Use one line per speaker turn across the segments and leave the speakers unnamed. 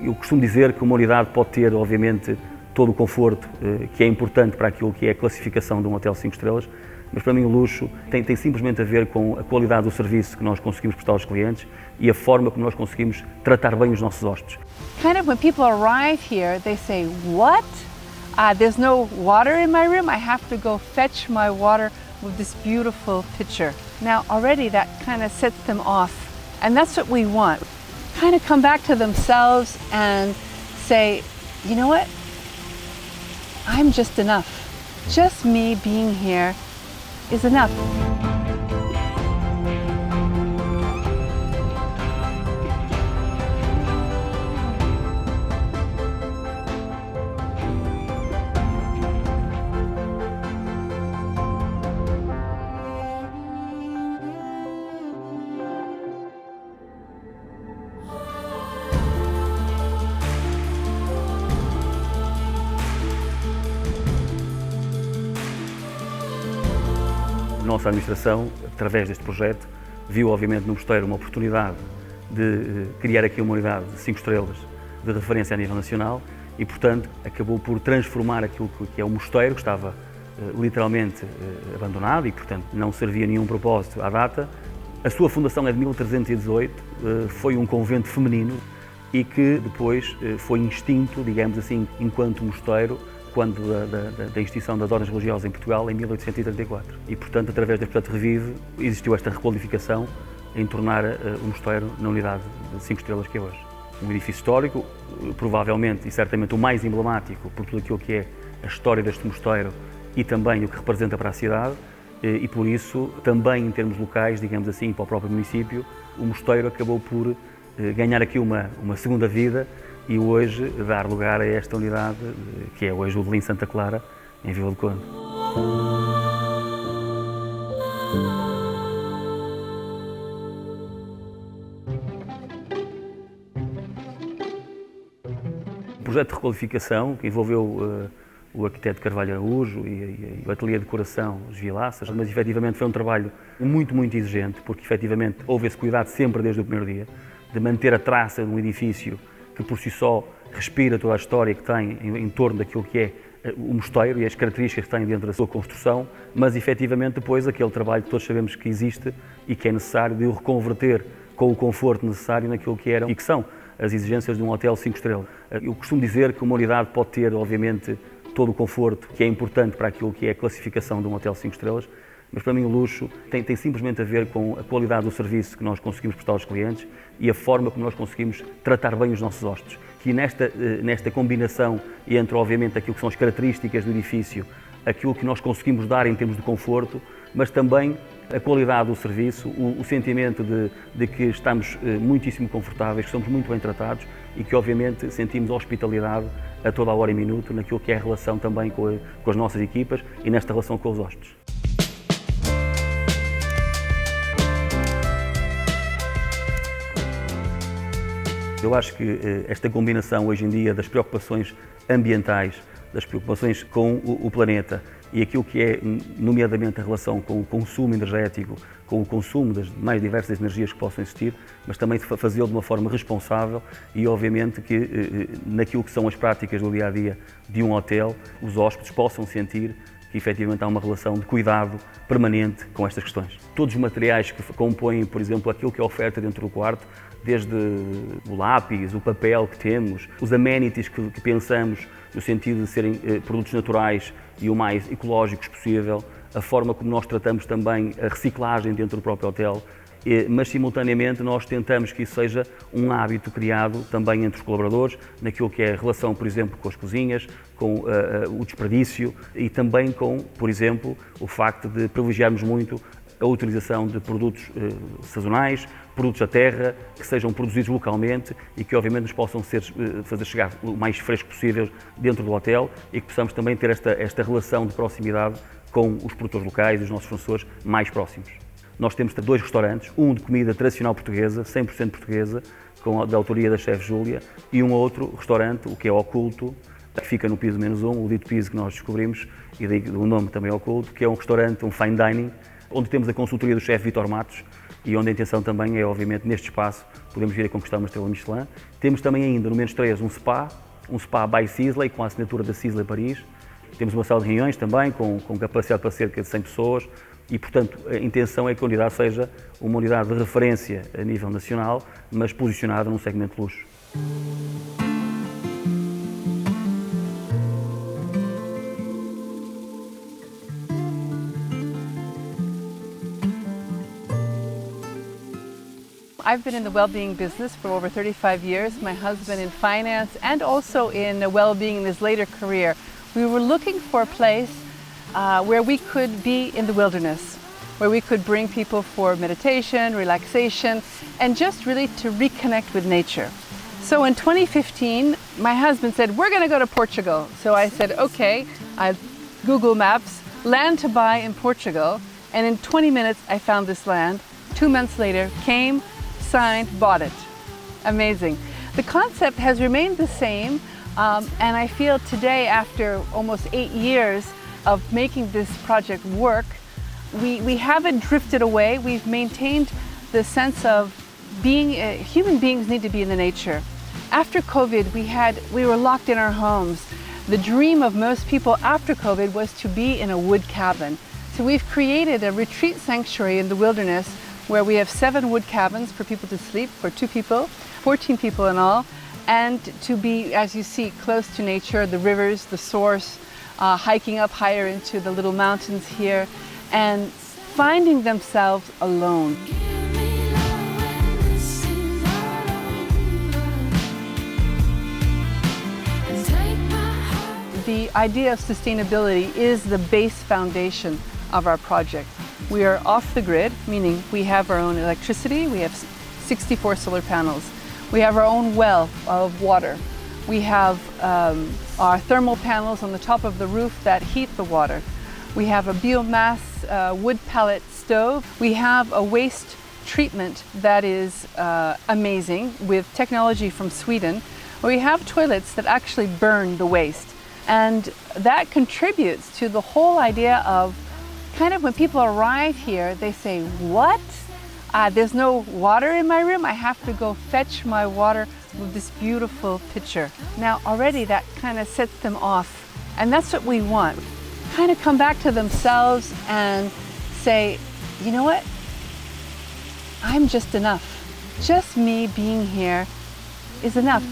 Eu costumo dizer que uma unidade pode ter, obviamente, todo o conforto que é importante para aquilo que é a classificação de um hotel 5 estrelas, mas para mim o luxo tem simplesmente a ver com a qualidade do serviço que nós conseguimos prestar aos clientes e a forma como nós conseguimos tratar bem os nossos hóspedes.
Kind of when people arrive here, they say, "What? There's no water in my room. I have to go fetch my water with this beautiful pitcher." Now already that kind of sets them off, and that's what we want. Kind of come back to themselves and say, you know what? I'm just enough. Just me being here is enough.
A nossa administração, através deste projeto, viu obviamente no Mosteiro uma oportunidade de criar aqui uma unidade de 5 estrelas de referência a nível nacional e, portanto, acabou por transformar aquilo que é o Mosteiro, que estava literalmente abandonado e, portanto, não servia a nenhum propósito à data. A sua fundação é de 1318, foi um convento feminino e que depois foi extinto, digamos assim, enquanto mosteiro, quando da extinção das ordens religiosas em Portugal, em 1834. E, portanto, através deste projeto Revive, existiu esta requalificação em tornar o mosteiro na unidade de 5 estrelas que é hoje. Um edifício histórico, provavelmente e certamente o mais emblemático por tudo aquilo que é a história deste mosteiro e também o que representa para a cidade, e por isso, também em termos locais, digamos assim, para o próprio município, o mosteiro acabou por ganhar aqui uma segunda vida e hoje dar lugar a esta unidade, que é hoje o Delim Santa Clara, em Vila do Conde. O projeto de requalificação, que envolveu o arquiteto Carvalho Araújo e o ateliê de decoração, os Vilaças, mas efetivamente foi um trabalho muito exigente, porque efetivamente houve esse cuidado sempre desde o primeiro dia, de manter a traça de um edifício que por si só respira toda a história que tem em torno daquilo que é o mosteiro e as características que tem dentro da sua construção, mas efetivamente depois aquele trabalho que todos sabemos que existe e que é necessário de o reconverter com o conforto necessário naquilo que eram e que são as exigências de um hotel 5 estrelas. Eu costumo dizer que uma unidade pode ter, obviamente, todo o conforto que é importante para aquilo que é a classificação de um hotel 5 estrelas, mas para mim o luxo tem simplesmente a ver com a qualidade do serviço que nós conseguimos prestar aos clientes e a forma como nós conseguimos tratar bem os nossos hóspedes. Que nesta combinação entre, obviamente, aquilo que são as características do edifício, aquilo que nós conseguimos dar em termos de conforto, mas também a qualidade do serviço, o sentimento de que estamos muitíssimo confortáveis, que somos muito bem tratados e que, obviamente, sentimos hospitalidade a toda a hora e minuto naquilo que é a relação também com as nossas equipas e nesta relação com os hóspedes. Eu acho que esta combinação hoje em dia das preocupações ambientais, das preocupações com o planeta e aquilo que é, nomeadamente, a relação com o consumo energético, com o consumo das mais diversas energias que possam existir, mas também fazê-lo de uma forma responsável e, obviamente, que naquilo que são as práticas do dia-a-dia de um hotel, os hóspedes possam sentir que efetivamente há uma relação de cuidado permanente com estas questões. Todos os materiais que compõem, por exemplo, aquilo que é oferta dentro do quarto, desde o lápis, o papel que temos, os amenities que pensamos no sentido de serem produtos naturais e o mais ecológicos possível, a forma como nós tratamos também a reciclagem dentro do próprio hotel, mas simultaneamente nós tentamos que isso seja um hábito criado também entre os colaboradores, naquilo que é a relação, por exemplo, com as cozinhas, com o desperdício e também com, por exemplo, o facto de privilegiarmos muito a utilização de produtos sazonais, produtos da terra, que sejam produzidos localmente e que obviamente nos possam fazer chegar o mais fresco possível dentro do hotel e que possamos também ter esta relação de proximidade com os produtores locais e os nossos fornecedores mais próximos. Nós temos 2 restaurantes, um de comida tradicional portuguesa, 100% portuguesa, da autoria da chefe Júlia, e um outro restaurante, o que é Oculto, que fica no piso -1, o dito piso que nós descobrimos, e daí o nome também é Oculto, que é um restaurante, um fine dining, onde temos a consultoria do chefe Vítor Matos, e onde a intenção também é, obviamente, neste espaço, podemos vir a conquistar uma estrela Michelin. Temos também ainda, no -3, um spa by Sisley, com a assinatura da Sisley Paris. Temos uma sala de reuniões também, com capacidade para cerca de 100 pessoas, e, portanto, a intenção é que a unidade seja uma unidade de referência a nível nacional, mas posicionada num segmento de luxo.
I've been in the well-being business for over 35 years, my husband in finance and also in well-being in his later career. We were looking for a place where we could be in the wilderness, where we could bring people for meditation, relaxation, and just really to reconnect with nature. So in 2015, my husband said, we're going to go to Portugal. So I said, okay, I Google Maps, land to buy in Portugal, and in 20 minutes I found this land. 2 months later, came, signed, bought it. Amazing. The concept has remained the same, and I feel today, after almost 8 years of making this project work, we haven't drifted away. We've maintained the sense of being, human beings need to be in the nature. After COVID, we were locked in our homes. The dream of most people after COVID was to be in a wood cabin. So we've created a retreat sanctuary in the wilderness where we have 7 wood cabins for people to sleep, for 2 people, 14 people in all, and to be, as you see, close to nature, the rivers, the source, hiking up higher into the little mountains here, and finding themselves alone. The idea of sustainability is the base foundation of our project. We are off the grid, meaning we have our own electricity, we have 64 solar panels. We have our own well of water. We have our thermal panels on the top of the roof that heat the water. We have a biomass wood pellet stove. We have a waste treatment that is amazing with technology from Sweden. We have toilets that actually burn the waste. And that contributes to the whole idea of kind of when people arrive here, they say, what? There's no water in my room. I have to go fetch my water with this beautiful pitcher. Now already that kind of sets them off. And that's what we want. Kind of come back to themselves and say, you know what? I'm just enough. Just me being here is enough.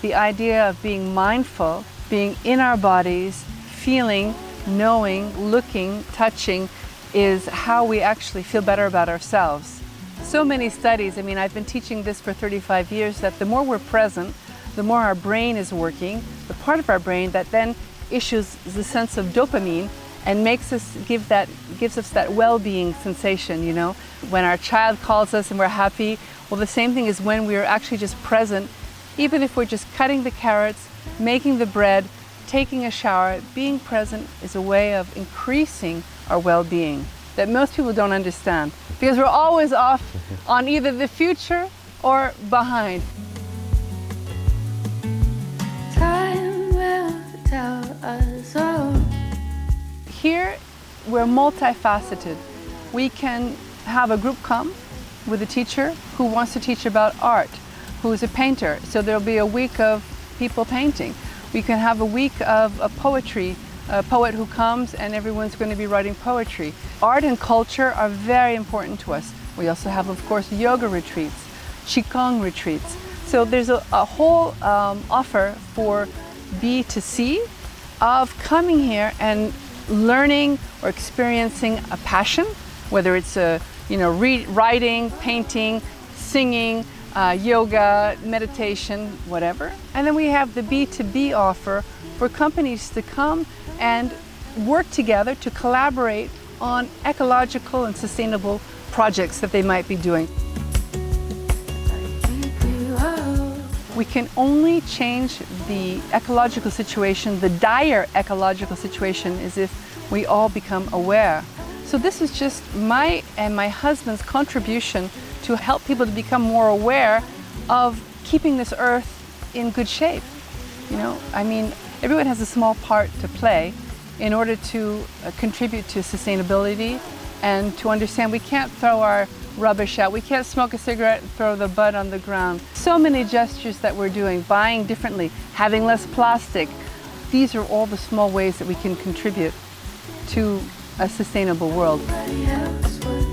The idea of being mindful, being in our bodies, feeling, knowing, looking, touching, is how we actually feel better about ourselves. So many studies, I mean, I've been teaching this for 35 years, that the more we're present, the more our brain is working, the part of our brain that then issues the sense of dopamine and gives us that well-being sensation, you know. When our child calls us and we're happy, well, the same thing is when we're actually just present. Even if we're just cutting the carrots, making the bread, taking a shower, being present is a way of increasing our well-being that most people don't understand, because we're always off on either the future or behind.
Time will tell us all.
Here, we're multifaceted. We can have a group come with a teacher who wants to teach about art, who's a painter, so there'll be a week of people painting. We can have a week of poetry, a poet who comes and everyone's going to be writing poetry. Art and culture are very important to us. We also have, of course, yoga retreats, qigong retreats. So there's a whole offer for B2C of coming here and learning or experiencing a passion, whether it's writing, painting, singing, yoga, meditation, whatever. And then we have the B2B offer for companies to come and work together to collaborate on ecological and sustainable projects that they might be doing. We can only change the ecological situation, the dire ecological situation, is if we all become aware. So this is just my and my husband's contribution to help people to become more aware of keeping this earth in good shape. You know, I mean, Everyone has a small part to play in order to contribute to sustainability and to understand we can't throw our rubbish out. We can't smoke a cigarette and throw the butt on the ground. So many gestures that we're doing, buying differently, having less plastic. These are all the small ways that we can contribute to a sustainable world.
Nobody else would